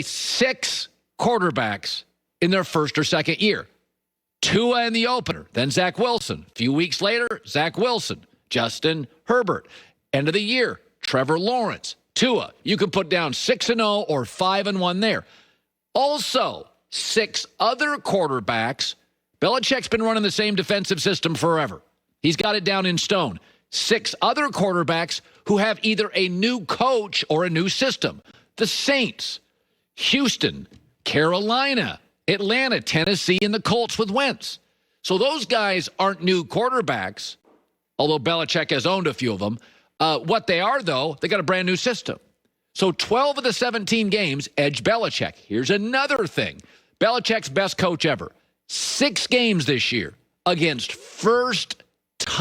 6 quarterbacks in their first or second year. Tua in the opener, then Zach Wilson. A few weeks later, Zach Wilson, Justin Herbert. End of the year, Trevor Lawrence, Tua. You can put down 6-0 or 5-1 there. Also, 6 other quarterbacks. Belichick's been running the same defensive system forever. He's got it down in stone. 6 other quarterbacks who have either a new coach or a new system. The Saints, Houston, Carolina, Atlanta, Tennessee, and the Colts with Wentz. So those guys aren't new quarterbacks, although Belichick has owned a few of them. What they are, though, they got a brand new system. So 12 of the 17 games, edge Belichick. Here's another thing. Belichick's best coach ever. 6 games this year against first-time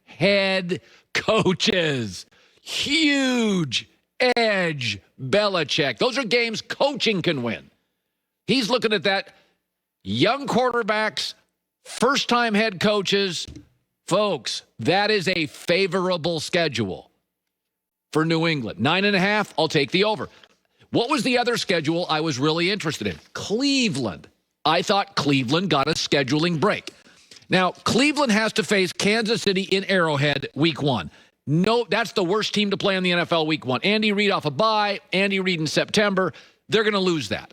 head coaches. Huge edge Belichick. Those are games coaching can win. He's looking at that. Young quarterbacks, first-time head coaches. Folks, that is a favorable schedule for New England. 9.5, I'll take the over. What was the other schedule I was really interested in? Cleveland. I thought Cleveland got a scheduling break. Now, Cleveland has to face Kansas City in Arrowhead week 1. No, that's the worst team to play in the NFL week 1. Andy Reid off a bye, Andy Reid in September. They're going to lose that.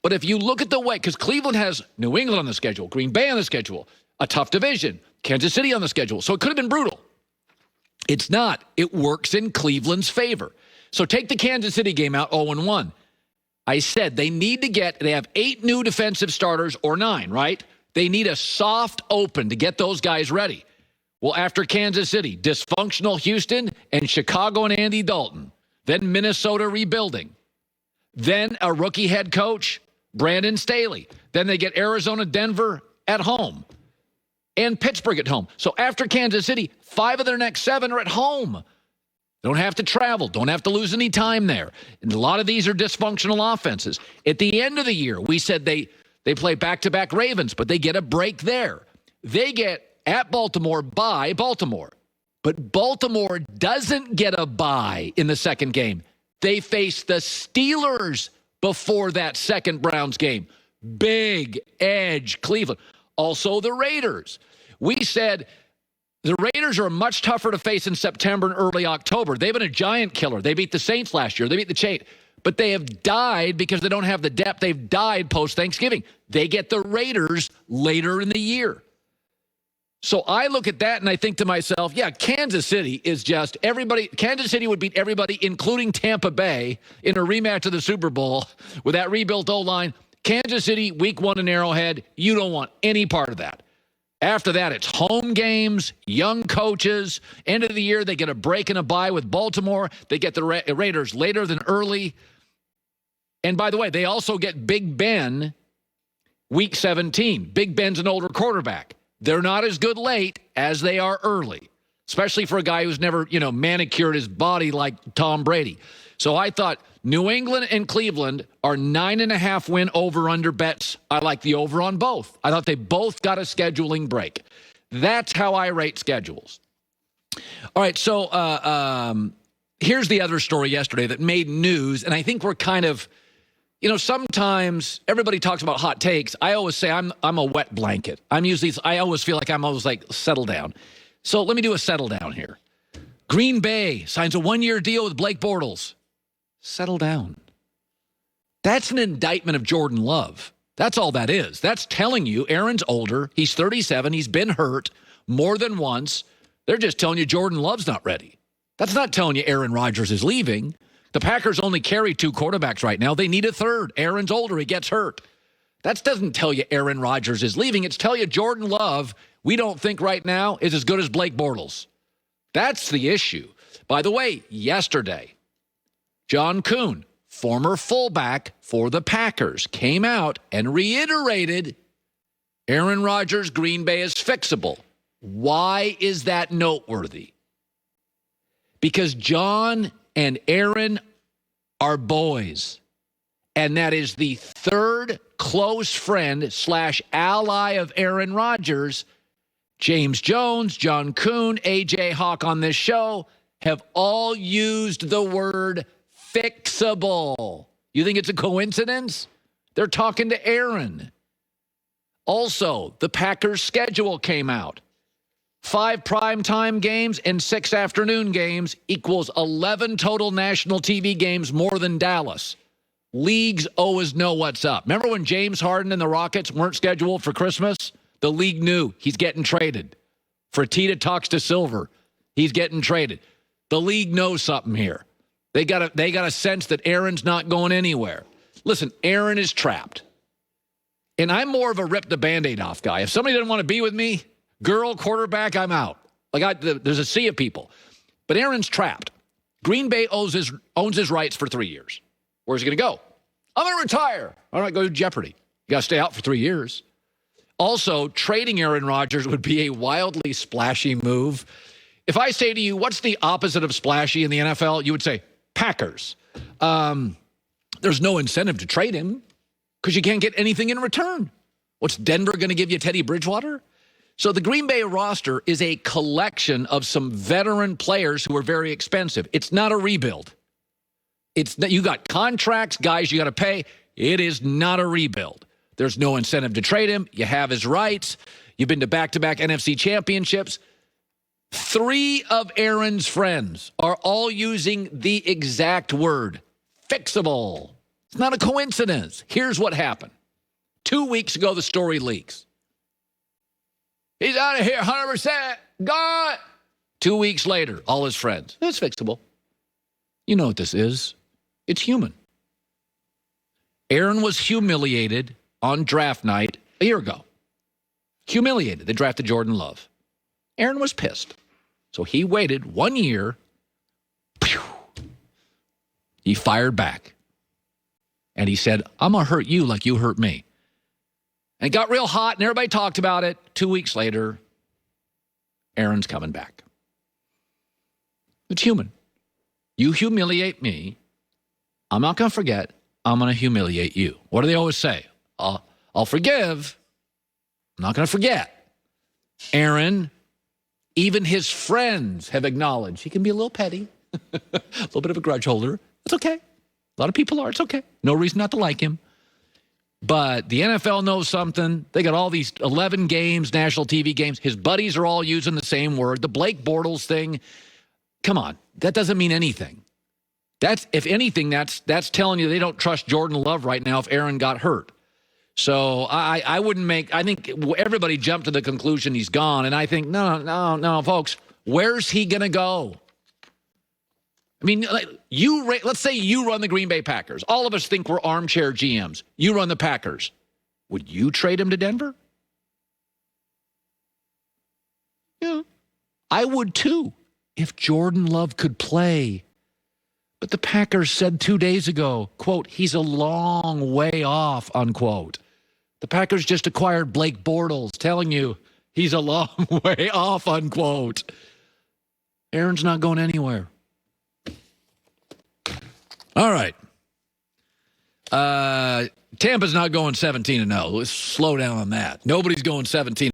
But if you look at the way, because Cleveland has New England on the schedule, Green Bay on the schedule, a tough division, Kansas City on the schedule. So it could have been brutal. It's not. It works in Cleveland's favor. So take the Kansas City game out 0-1. I said they have 8 new defensive starters or 9, right? They need a soft open to get those guys ready. Well, after Kansas City, dysfunctional Houston and Chicago and Andy Dalton. Then Minnesota rebuilding. Then a rookie head coach, Brandon Staley. Then they get Arizona, Denver at home. And Pittsburgh at home. So after Kansas City, 5 of their next 7 are at home. Don't have to travel. Don't have to lose any time there. And a lot of these are dysfunctional offenses. At the end of the year, we said they play back-to-back Ravens, but they get a break there. They get at Baltimore by Baltimore. But Baltimore doesn't get a bye in the second game. They face the Steelers before that second Browns game. Big edge Cleveland. Also the Raiders. We said the Raiders are much tougher to face in September and early October. They've been a giant killer. They beat the Saints last year. They beat the Chain. But they have died because they don't have the depth. They've died post-Thanksgiving. They get the Raiders later in the year. So I look at that and I think to myself, yeah, Kansas City is just everybody. Kansas City would beat everybody, including Tampa Bay, in a rematch of the Super Bowl with that rebuilt O-line. Kansas City, week 1 in Arrowhead, you don't want any part of that. After that, it's home games, young coaches. End of the year, they get a break and a bye with Baltimore. They get the Raiders later than early. And by the way, they also get Big Ben week 17. Big Ben's an older quarterback. They're not as good late as they are early, especially for a guy who's never, manicured his body like Tom Brady. So I thought New England and Cleveland are 9.5 win over-under bets. I like the over on both. I thought they both got a scheduling break. That's how I rate schedules. All right, so here's the other story yesterday that made news, and I think we're kind of, sometimes everybody talks about hot takes. I always say I'm a wet blanket. I always feel like I'm always like, settle down. So let me do a settle down here. Green Bay signs a 1-year deal with Blake Bortles. Settle down. That's an indictment of Jordan Love. That's all that is. That's telling you Aaron's older. He's 37. He's been hurt more than once. They're just telling you Jordan Love's not ready. That's not telling you Aaron Rodgers is leaving. The Packers only carry 2 quarterbacks right now. They need a third. Aaron's older. He gets hurt. That doesn't tell you Aaron Rodgers is leaving. It's tell you Jordan Love, we don't think right now, is as good as Blake Bortles. That's the issue. By the way, yesterday, John Kuhn, former fullback for the Packers, came out and reiterated Aaron Rodgers, Green Bay is fixable. Why is that noteworthy? Because John and Aaron are boys. And that is the third close friend / ally of Aaron Rodgers. James Jones, John Kuhn, A.J. Hawk on this show have all used the word fixable. You think it's a coincidence? They're talking to Aaron. Also, the Packers' schedule came out. 5 primetime games and 6 afternoon games equals 11 total national TV games more than Dallas. Leagues always know what's up. Remember when James Harden and the Rockets weren't scheduled for Christmas? The league knew he's getting traded. Fertitta talks to Silver. He's getting traded. The league knows something here. They got a sense that Aaron's not going anywhere. Listen, Aaron is trapped. And I'm more of a rip the Band-Aid off guy. If somebody doesn't want to be with me, girl, quarterback, I'm out. There's a sea of people. But Aaron's trapped. Green Bay owns his rights for 3 years. Where's he going to go? I'm going to retire. All right, go to Jeopardy. You got to stay out for 3 years. Also, trading Aaron Rodgers would be a wildly splashy move. If I say to you, what's the opposite of splashy in the NFL? You would say, Packers. There's no incentive to trade him because you can't get anything in return. What's Denver going to give you, Teddy Bridgewater? So the Green Bay roster is a collection of some veteran players who are very expensive. It's not a rebuild. You got contracts, guys you got to pay. It is not a rebuild. There's no incentive to trade him. You have his rights. You've been to back-to-back NFC championships. 3 of Aaron's friends are all using the exact word, fixable. It's not a coincidence. Here's what happened. 2 weeks ago, the story leaks. He's out of here, 100%. Gone. 2 weeks later, all his friends. It's fixable. You know what this is. It's human. Aaron was humiliated on draft night a year ago. Humiliated. They drafted Jordan Love. Aaron was pissed. So he waited 1 year. Pew, he fired back. And he said, I'm going to hurt you like you hurt me. And it got real hot, and everybody talked about it. 2 weeks later, Aaron's coming back. It's human. You humiliate me. I'm not going to forget. I'm going to humiliate you. What do they always say? I'll forgive. I'm not going to forget. Aaron, even his friends have acknowledged he can be a little petty, a little bit of a grudge holder. It's okay. A lot of people are. It's okay. No reason not to like him. But the NFL knows something. They got all these 11 games, national TV games. His buddies are all using the same word. The Blake Bortles thing, come on. That doesn't mean anything. If anything, that's telling you they don't trust Jordan Love right now if Aaron got hurt. So I think everybody jumped to the conclusion he's gone. And I think, no, folks, where's he going to go? I mean, let's say you run the Green Bay Packers. All of us think we're armchair GMs. You run the Packers. Would you trade him to Denver? Yeah, I would too, if Jordan Love could play. But the Packers said 2 days ago, quote, he's a long way off, unquote. The Packers just acquired Blake Bortles, telling you he's a long way off, unquote. Aaron's not going anywhere. All right. Tampa's not going 17-0. Let's slow down on that. Nobody's going 17.